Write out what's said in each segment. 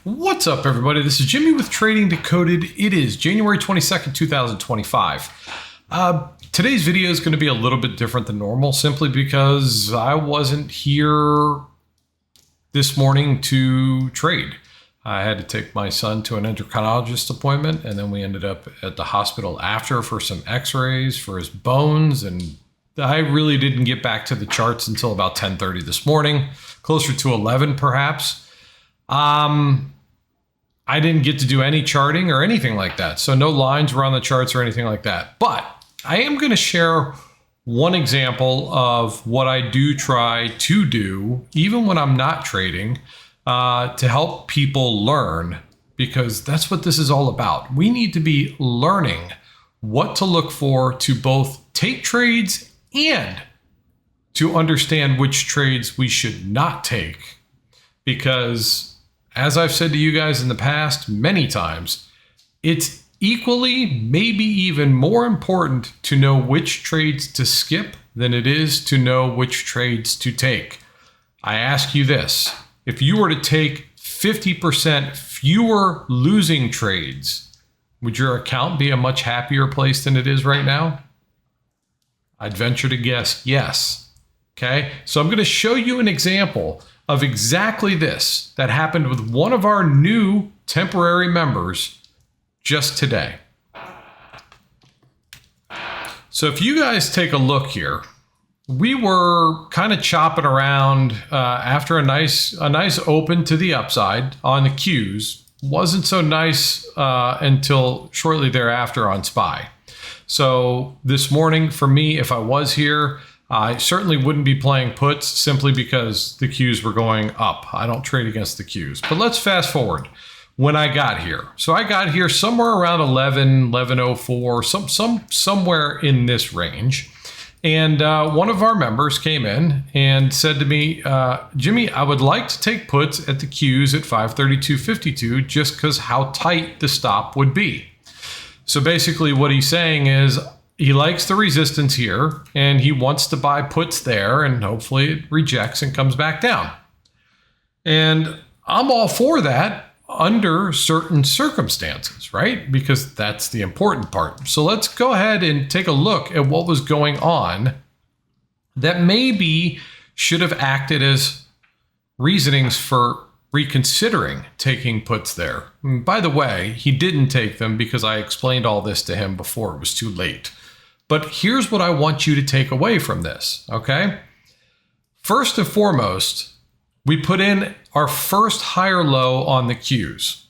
What's up, everybody? This is Jimmy with Trading Decoded. It is January 22nd, 2025. Today's video is going to be a little bit different than normal simply because I wasn't here this morning to trade. I had to take my son to an endocrinologist appointment, and then we ended up at the hospital after for some x-rays for his bones, and I really didn't get back to the charts until about 10:30 this morning, closer to 11 perhaps. I didn't get to do any charting or anything like that. So no lines were on the charts or anything like that. But I am going to share one example of what I do try to do, even when I'm not trading, to help people learn, because that's what this is all about. We need to be learning what to look for to both take trades and to understand which trades we should not take, because as I've said to you guys in the past many times, it's equally, maybe even more important to know which trades to skip than it is to know which trades to take. I ask you this: if you were to take 50% fewer losing trades, would your account be a much happier place than it is right now? I'd venture to guess yes. Okay, so I'm going to show you an example of exactly this that happened with one of our new temporary members just today. So if you guys take a look here, we were kind of chopping around after a nice open to the upside on the Qs. Wasn't so nice until shortly thereafter on SPY. So this morning for me, if I was here, I certainly wouldn't be playing puts simply because the Qs were going up. I don't trade against the Qs. But let's fast forward when I got here. So I got here somewhere around 11:04, somewhere in this range. And one of our members came in and said to me, Jimmy, I would like to take puts at the Qs at 532.52 just because how tight the stop would be. So basically what he's saying is, he likes the resistance here and he wants to buy puts there, and hopefully it rejects and comes back down. And I'm all for that under certain circumstances, right? Because that's the important part. So let's go ahead and take a look at what was going on that maybe should have acted as reasonings for reconsidering taking puts there. And by the way, he didn't take them because I explained all this to him before it was too late. But here's what I want you to take away from this, okay? First and foremost, we put in our first higher low on the Qs,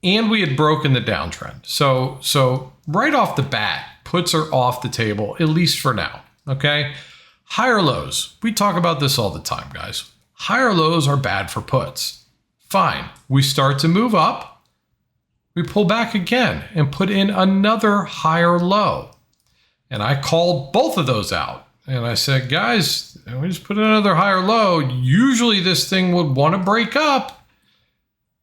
and we had broken the downtrend. So right off the bat, puts are off the table, at least for now, okay? Higher lows, we talk about this all the time, guys. Higher lows are bad for puts. Fine, we start to move up, we pull back again and put in another higher low. And I called both of those out. And I said, guys, we just put in another higher low. Usually this thing would want to break up.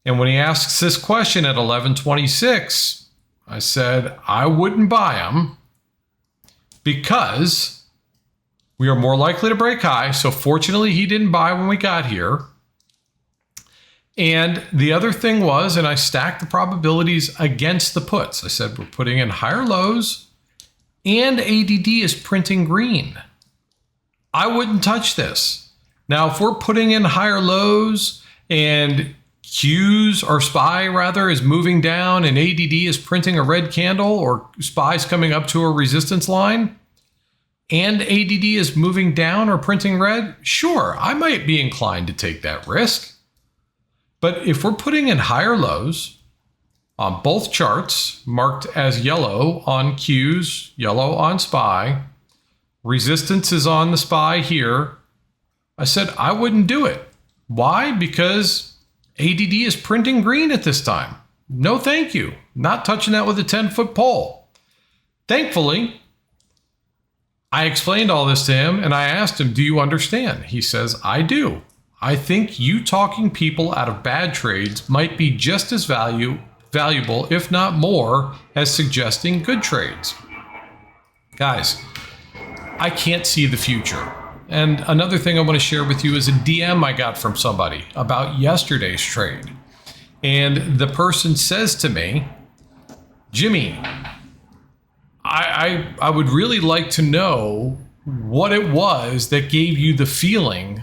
And when he asks this question at 11:26, I said, I wouldn't buy them because we are more likely to break high. So fortunately, he didn't buy when we got here. And the other thing was, and I stacked the probabilities against the puts. I said, we're putting in higher lows, and ADD is printing green. I wouldn't touch this. Now, if we're putting in higher lows and Qs or SPY rather is moving down and ADD is printing a red candle, or SPY's coming up to a resistance line and ADD is moving down or printing red, sure, I might be inclined to take that risk. But if we're putting in higher lows on both charts, marked as yellow on Qs, yellow on SPY, resistance is on the SPY here, I said I wouldn't do it. Why? Because ADD is printing green at this time. No thank you. Not touching that with a 10-foot pole. Thankfully, I explained all this to him and I asked him, do you understand? He says, I do. I think you talking people out of bad trades might be just as valuable, if not more, as suggesting good trades. Guys, I can't see the future. And another thing I want to share with you is a DM I got from somebody about yesterday's trade. And the person says to me, Jimmy, I would really like to know what it was that gave you the feeling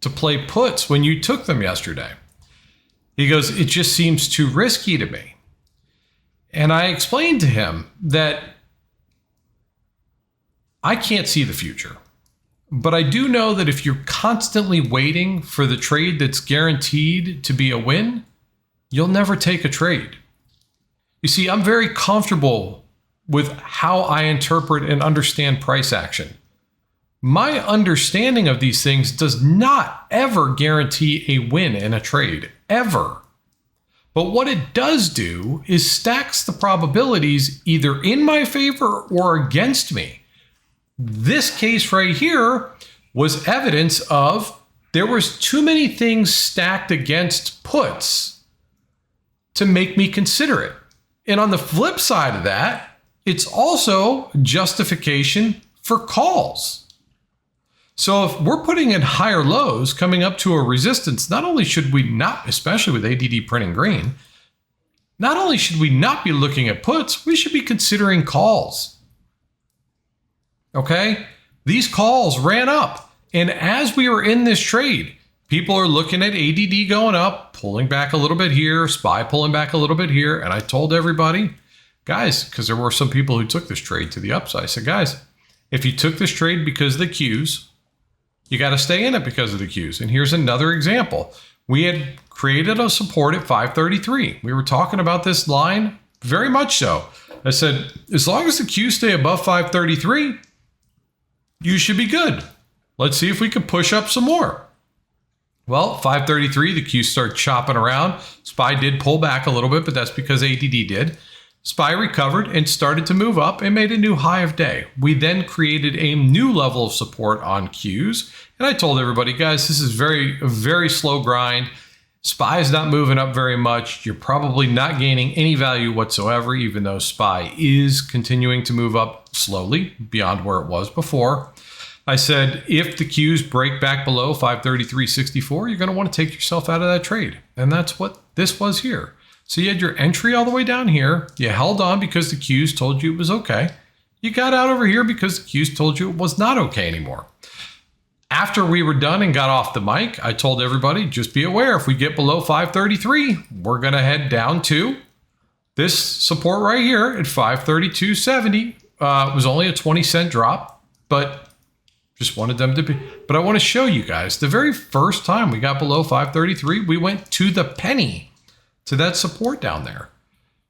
to play puts when you took them yesterday. He goes, it just seems too risky to me. And I explained to him that I can't see the future, but I do know that if you're constantly waiting for the trade that's guaranteed to be a win, you'll never take a trade. You see, I'm very comfortable with how I interpret and understand price action. My understanding of these things does not ever guarantee a win in a trade, ever. But what it does do is stacks the probabilities either in my favor or against me. This case right here was evidence of there was too many things stacked against puts to make me consider it. And on the flip side of that, it's also justification for calls. So if we're putting in higher lows coming up to a resistance, not only should we not, especially with ADD printing green, not only should we not be looking at puts, we should be considering calls. Okay? These calls ran up. And as we were in this trade, people are looking at ADD going up, pulling back a little bit here, SPY pulling back a little bit here. And I told everybody, guys, because there were some people who took this trade to the upside. I said, guys, if you took this trade because of the Qs, you got to stay in it because of the Qs. And here's another example. We had created a support at 533. We were talking about this line, very much so. I said, as long as the Qs stay above 533, you should be good. Let's see if we can push up some more. Well, 533, the Qs start chopping around. SPY did pull back a little bit, but that's because ADD did. SPY recovered and started to move up and made a new high of day. We then created a new level of support on Qs. And I told everybody, guys, this is a very slow grind. SPY is not moving up very much. You're probably not gaining any value whatsoever, even though SPY is continuing to move up slowly beyond where it was before. I said, if the Qs break back below 533.64, you're going to want to take yourself out of that trade. And that's what this was here. So you had your entry all the way down here. You held on because the Qs told you it was okay. You got out over here because the Qs told you it was not okay anymore. After we were done and got off the mic, I told everybody, just be aware, if we get below 533, we're going to head down to this support right here at 532.70. It was only a 20-cent drop, but just wanted them to be. But I want to show you guys, the very first time we got below 533, we went to the penny to that support down there.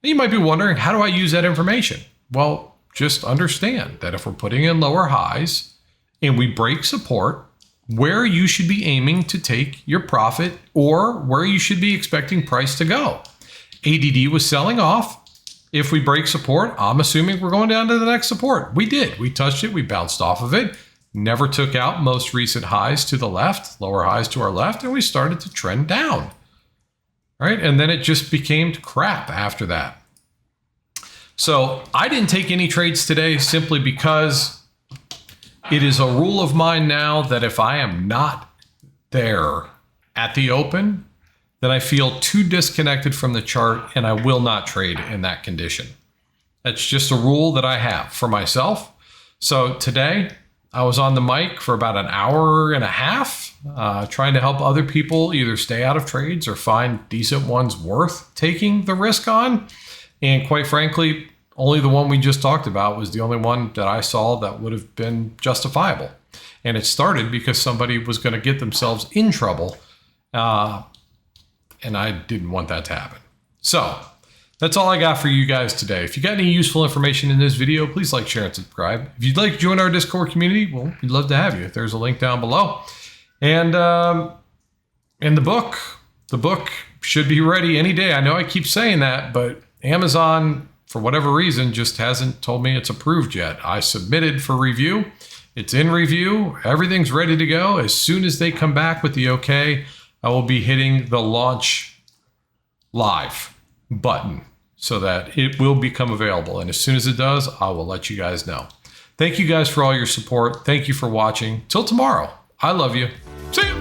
You might be wondering, how do I use that information? Well, just understand that if we're putting in lower highs and we break support, where you should be aiming to take your profit or where you should be expecting price to go. ADD was selling off. If we break support, I'm assuming we're going down to the next support. We did. We touched it. We bounced off of it. Never took out most recent highs to the left, lower highs to our left, and we started to trend down. Right? And then it just became crap after that. So I didn't take any trades today simply because it is a rule of mine now that if I am not there at the open, then I feel too disconnected from the chart and I will not trade in that condition. That's just a rule that I have for myself. So today I was on the mic for about an hour and a half, trying to help other people either stay out of trades or find decent ones worth taking the risk on. And quite frankly, only the one we just talked about was the only one that I saw that would have been justifiable. And it started because somebody was going to get themselves in trouble. And I didn't want that to happen. So that's all I got for you guys today. If you got any useful information in this video, please like, share, and subscribe. If you'd like to join our Discord community, well, we'd love to have you. There's a link down below. And the book should be ready any day. I know I keep saying that, but Amazon, for whatever reason, just hasn't told me it's approved yet. I submitted for review. It's in review. Everything's ready to go. As soon as they come back with the okay, I will be hitting the launch live button so that it will become available. And as soon as it does, I will let you guys know. Thank you guys for all your support. Thank you for watching. Till tomorrow. I love you. See you.